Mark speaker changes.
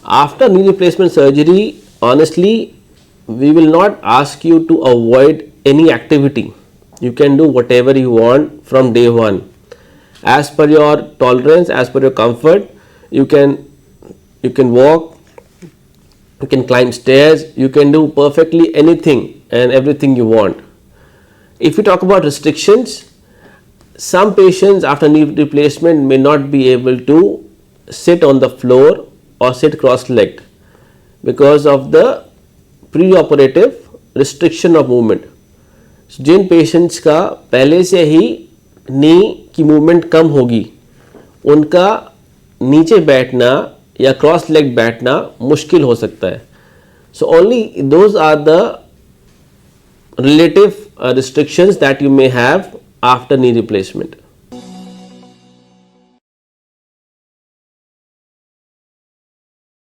Speaker 1: After knee replacement surgery, honestly, we will not ask you to avoid any activity. You can do whatever you want from day one, as per your tolerance, as per your comfort. You can walk, you can climb stairs, you can do perfectly anything and everything you want. If we talk about restrictions, some patients after knee replacement may not be able to sit on the floor or sit cross-legged because of the preoperative restriction of movement. जिन patients का पहले से ही नी की movement कम होगी, उनका नीचे बैठना या क्रॉस लेग बैठना मुश्किल हो सकता है. So only those are the relative restrictions that you may have after knee replacement.